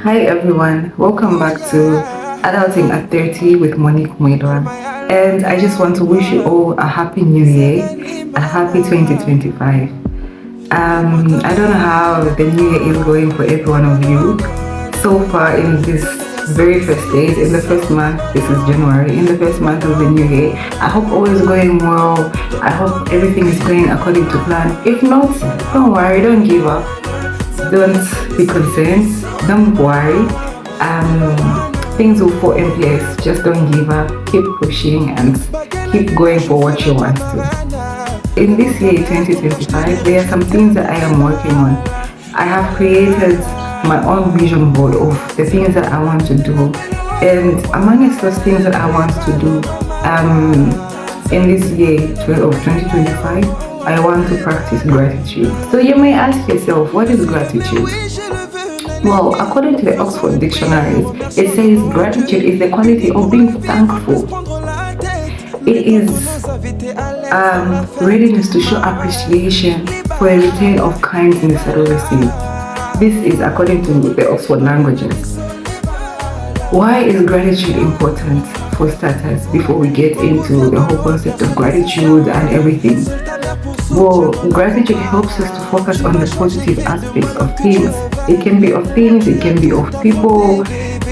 Hi everyone, welcome back to Adulting at 30 with Monique Mwedwa. And I just want to wish you all a happy new year, a happy 2025. I don't know how the new year is going for every one of you. So far in this very first days, in the first month, this is January, in the first month of the new year, I hope all is going well. I hope everything is going according to plan. If not, don't worry, don't give up. Don't be concerned, don't worry. Things will fall in place. Just don't give up, keep pushing and keep going for what you want to. In this year 2025, there are some things that I am working on. I have created my own vision board of the things that I want to do, and amongst those things that I want to do in this year of 2025, I want to practice gratitude. So you may ask yourself, what is gratitude? Well, according to the Oxford Dictionaries, it says gratitude is the quality of being thankful. It is readiness to show appreciation for a return of kindness that we receive. This is according to the Oxford languages. Why is gratitude important, for starters, before we get into the whole concept of gratitude and everything? Well, gratitude helps us to focus on the positive aspects of things. It can be of things, it can be of people,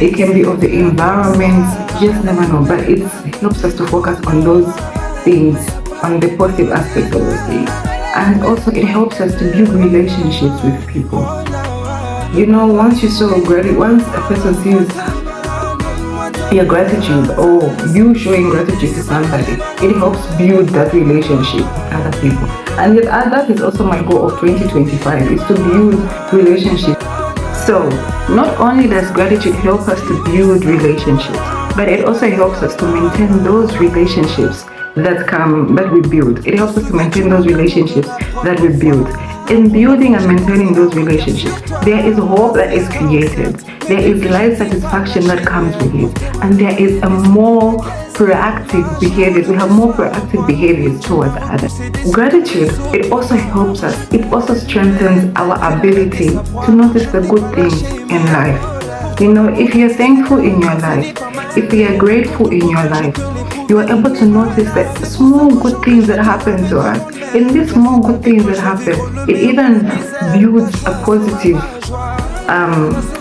it can be of the environment, you just never know. But it helps us to focus on those things, on the positive aspects of those things. And also it helps us to build relationships with people. You know, once you show gratitude, once a person sees your gratitude or you showing gratitude to somebody, it helps build that relationship with other people. And that is also my goal of 2025, is to build relationships. So not only does gratitude help us to build relationships, but it also helps us to maintain those relationships that we build. It helps us to maintain those relationships that we build. In building and maintaining those relationships, there is hope that is created. There is life satisfaction that comes with it. And there is a more proactive behavior. We have more proactive behaviors towards others. Gratitude, it also helps us. It also strengthens our ability to notice the good things in life. You know, if you're thankful in your life, if you are grateful in your life, you are able to notice that small good things that happen to us. In these small good things that happen, it even builds a positive,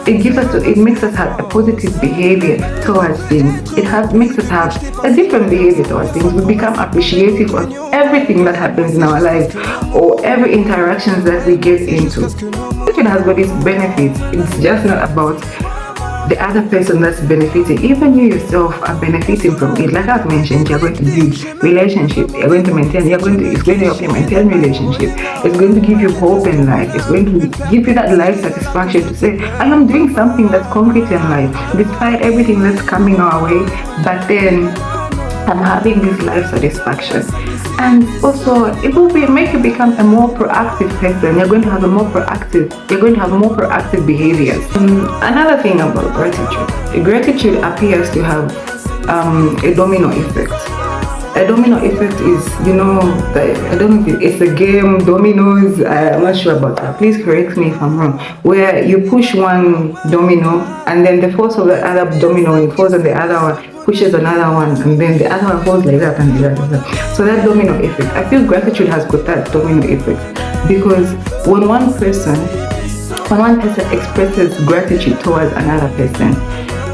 it makes us have a positive behavior towards things. Makes us have a different behavior towards things. We become appreciative of everything that happens in our lives or every interactions that we get into. It has got its benefits. It's just not about the other person that's benefiting. Even you yourself are benefiting from it. Like I've mentioned, you're going to build relationships. It's going to help you maintain relationship. It's going to give you hope in life. It's going to give you that life satisfaction to say, I am doing something that's concrete in life, despite everything that's coming our way, but then I'm having this life satisfaction. And also it will make you become a more proactive person. You're going to have more proactive behaviors. Another thing about gratitude appears to have a domino effect. A domino effect is, I don't know if it's a game, dominoes, I'm not sure about that. Please correct me if I'm wrong. Where you push one domino and then the force of the other domino, it falls on the other one, pushes another one, and then the other one falls like that and like that. So that domino effect, I feel gratitude has got that domino effect, because when one person expresses gratitude towards another person,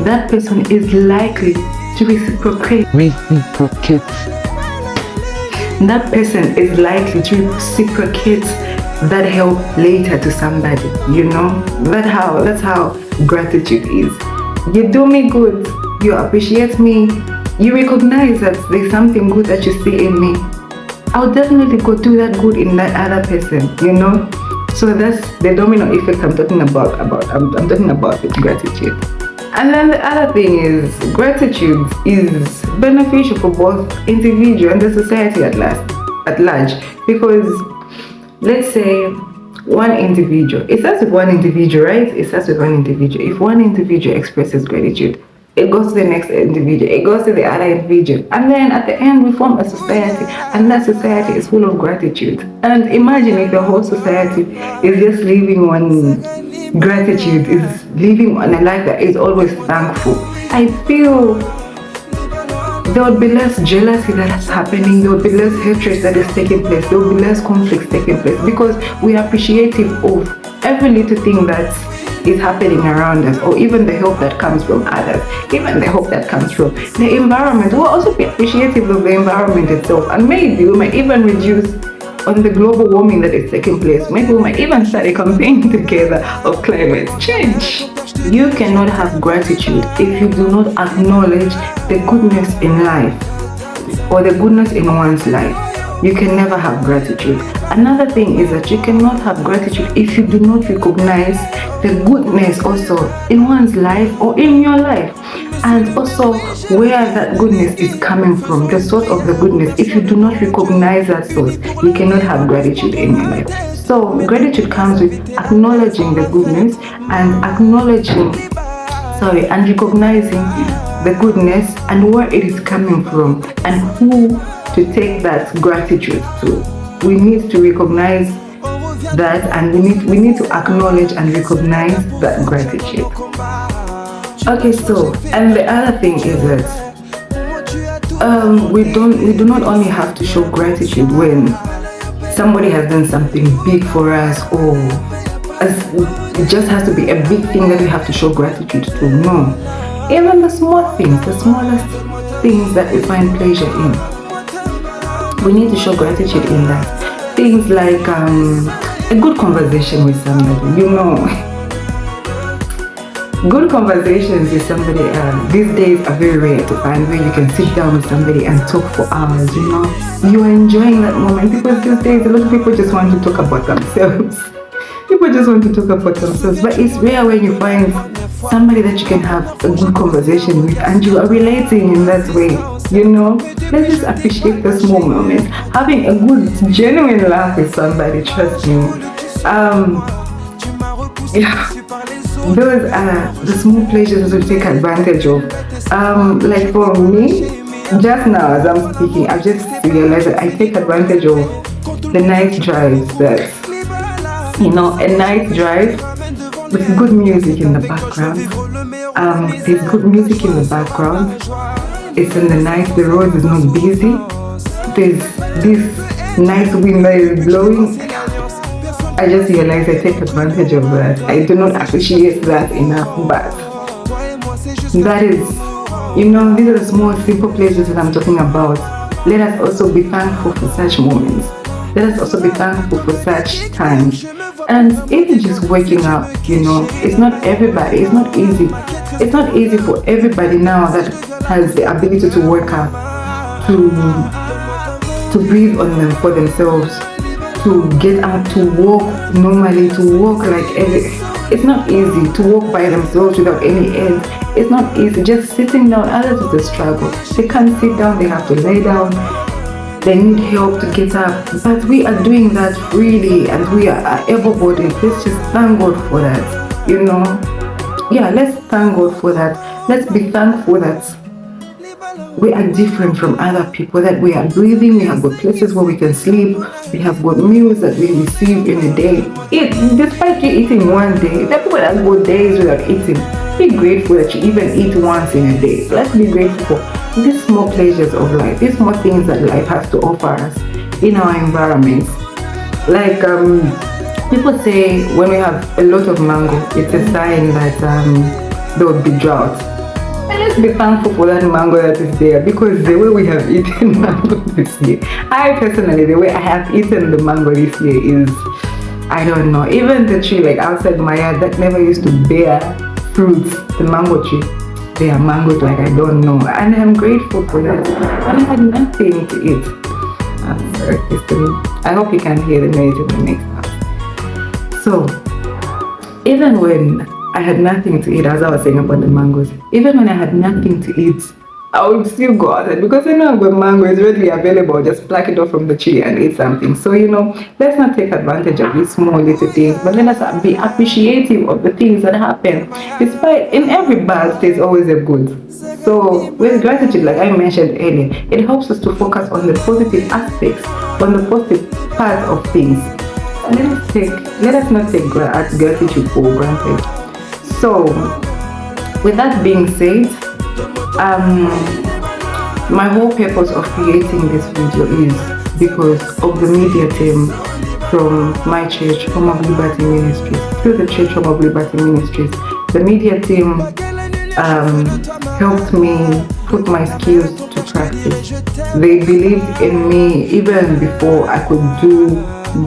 that person is likely to reciprocate. That person is likely to reciprocate that help later to somebody. That's how gratitude is. You do me good, you appreciate me, you recognize that there's something good that you see in me. I'll definitely go do that good in that other person, So that's the domino effect I'm talking about. I'm talking about with gratitude. And then the other thing is, gratitude is beneficial for both individual and the society at large. Because let's say one individual, it starts with one individual, right? It starts with one individual. If one individual expresses gratitude, It goes to the next individual, it goes to the other individual, and then at the end we form a society, and that society is full of gratitude. And imagine if the whole society is just living on gratitude, is living on a life that is always thankful. I feel there would be less jealousy that's happening, there would be less hatred that is taking place, there would be less conflicts taking place, because we are appreciative of every little thing that is happening around us, or even the help that comes from others, even the help that comes from the environment. We'll also be appreciative of the environment itself, and maybe we might even reduce on the global warming that is taking place. Maybe we might even start a campaign together of climate change. You cannot have gratitude if you do not acknowledge the goodness in life or the goodness in one's life. You can never have gratitude. Another thing is that you cannot have gratitude if you do not recognize the goodness also in one's life or in your life, and also where that goodness is coming from, the source of the goodness. If you do not recognize that source, you cannot have gratitude in your life. So gratitude comes with acknowledging the goodness and and recognizing the goodness and where it is coming from and who to take that gratitude to. We need to recognize that, and we need to acknowledge and recognize that gratitude. Okay, so, and the other thing is that we do not only have to show gratitude when somebody has done something big for us, or it just has to be a big thing that we have to show gratitude to. No, even the small things, the smallest things that we find pleasure in, we need to show gratitude in that. Things like a good conversation with somebody, good conversations with somebody these days are very rare to find, where you can sit down with somebody and talk for hours. You are enjoying that moment, because these days a lot of people just want to talk about themselves. People just want to talk about themselves, but it's rare when you find somebody that you can have a good conversation with and you are relating in that way. Let's just appreciate the small moments. Having a good, genuine laugh with somebody, trust me. Those are the small pleasures we take advantage of. Like for me, just now as I'm speaking, I've just realized that I take advantage of the night drives. That a night drive with good music in the background. There's good music in the background. It's in the night, the road is not busy. There's this nice wind that is blowing. I just realized I take advantage of that. I do not appreciate that enough, but that is, these are the small, simple pleasures that I'm talking about. Let us also be thankful for such moments. Let us also be thankful for such times. And even just waking up, it's not everybody, it's not easy. It's not easy for everybody now that has the ability to wake up, to breathe on them for themselves, to get up, to walk normally, to walk it's not easy to walk by themselves without any end. It's not easy. Just sitting down, others is a struggle. They can't sit down, they have to lay down. They need help to get up, but we are doing that freely and we are able-bodied. Let's just thank God for that, let's thank God for that. Let's be thankful that we are different from other people, that we are breathing, we have got places where we can sleep, we have got meals that we receive in a day. Despite you eating one day, there are people that go days without eating. Be grateful that you even eat once in a day. Let's be grateful for these small pleasures of life, these small things that life has to offer us in our environments. Like people say when we have a lot of mango, it's a sign that there will be drought. And let's be thankful for that mango that is there, because the way we have eaten mango this year, I personally, the way I have eaten the mango this year is, I don't know, even the tree like outside my yard that never used to bear fruits, the mango tree, they are mangoes like I don't know, and I'm grateful for that. And I had nothing to eat. I'm sorry, I hope you can hear the noise in the next house. So, even when I had nothing to eat, as I was saying about the mangoes, even when I had nothing to eat I would still go outside because I know when mango is readily available, just pluck it off from the tree and eat something. So, let's not take advantage of these small little things, but let us be appreciative of the things that happen. Despite in every bad, there's always a good. So, with gratitude, like I mentioned earlier, it helps us to focus on the positive aspects, on the positive part of things. Let us not take gratitude for granted. So, with that being said, my whole purpose of creating this video is because of the media team from my church, Home of Liberty Ministries, through the Church Home of Liberty Ministries. The media team helped me put my skills to practice. They believed in me even before I could do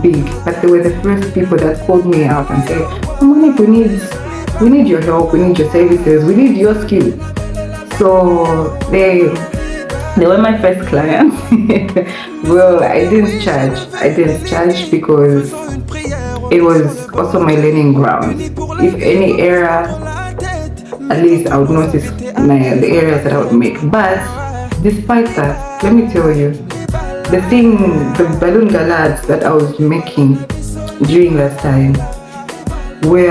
big, but they were the first people that called me out and said, Monique, we need your help, we need your services, we need your skill. So they were my first clients. Well, I didn't charge because it was also my learning ground. If any error, at least I would notice the errors that I would make. But despite that, let me tell you, the balloon galas that I was making during that time were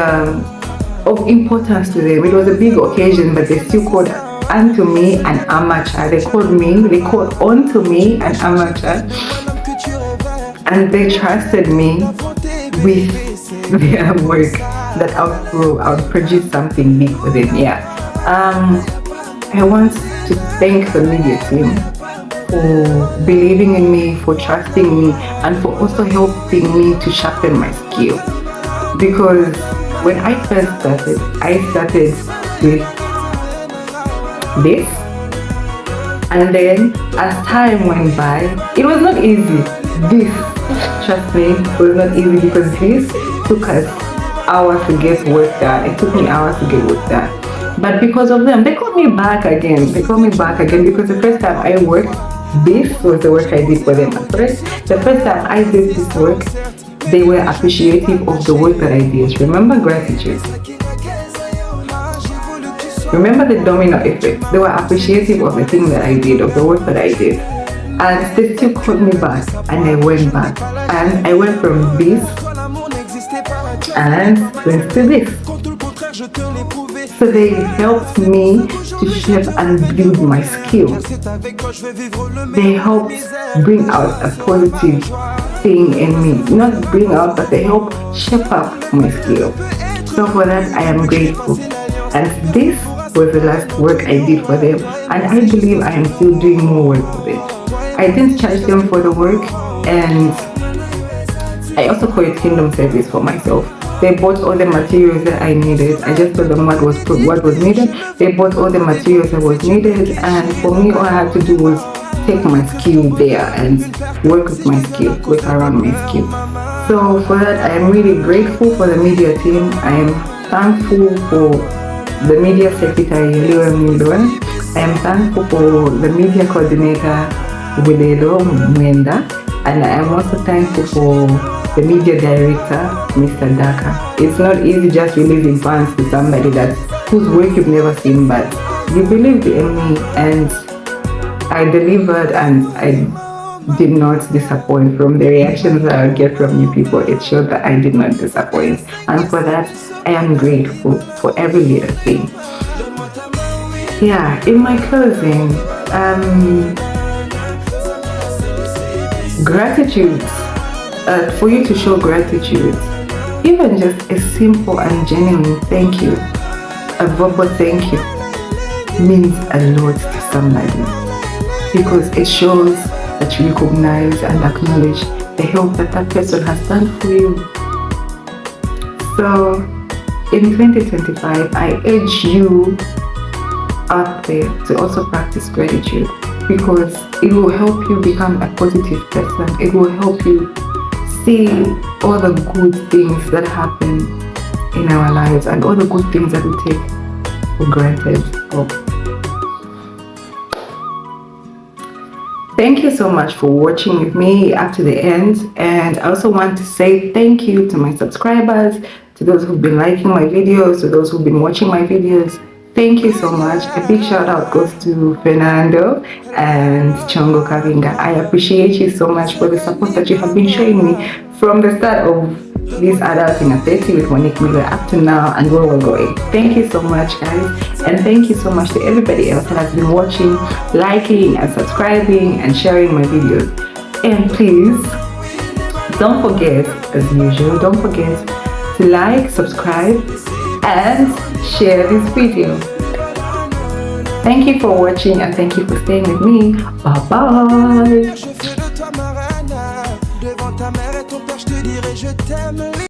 of importance to them. It was a big occasion, but they still called onto me an amateur. They called onto me an amateur, and they trusted me with their work that I would produce something big for them. Yeah. I want to thank the media team for believing in me, for trusting me, and for also helping me to sharpen my skill. Because when I first started, I started with this, and then as time went by, it was not easy. Trust me, was not easy because this took us hours to get work done. It took me hours to get work done. But because of them, they called me back again. Because the first time I worked, this was the work I did for them. The first time I did this work, they were appreciative of the work that I did. Remember gratitude. Remember the domino effect. They were appreciative of the thing that I did, of the work that I did. And they still called me back, and I went back. And I went from this and went to this. So they helped me to shape and build my skills. They helped bring out a positive thing in me. Not bring out, but they helped shape up my skill. So for that, I am grateful. And this was the last work I did for them. And I believe I am still doing more work for them. I didn't charge them for the work, and I also call it kingdom service for myself. They bought all the materials that I needed. I just told them what was needed. They bought all the materials that was needed, and for me, all I had to do was take my skill there and work with my skill, work around my skill. So for that, I am really grateful for the media team. I am thankful for the media secretary, I am thankful for the media coordinator, Wilelo Mwenda, and I am also thankful for the media director, Mr. Daka. It's not easy just releasing funds to somebody whose work you've never seen, but you believed in me, and I delivered, and I did not disappoint. From the reactions that I would get from you people, it showed that I did not disappoint, and for that I am grateful for every little thing. Yeah, in my closing, gratitude, for you to show gratitude, even just a simple and genuine thank you, a verbal thank you, means a lot to somebody, because it shows that you recognize and acknowledge the help that person has done for you. So in 2025, I urge you out there to also practice gratitude, because it will help you become a positive person. It will help you see all the good things that happen in our lives and all the good things that we take for granted. Thank you so much for watching with me up to the end, and I also want to say thank you to my subscribers, to those who've been liking my videos, to those who've been watching my videos. Thank you so much. A big shout out goes to Fernando and Chongo Kavinga. I appreciate you so much for the support that you have been showing me from the start of this Adulting at 30 with Monique Miller up to now and where we're going. Thank you so much, guys. And thank you so much to everybody else that has been watching, liking and subscribing and sharing my videos. And please, don't forget, as usual, don't forget to like, subscribe, and share this video. Thank you for watching and thank you for staying with me. Bye bye.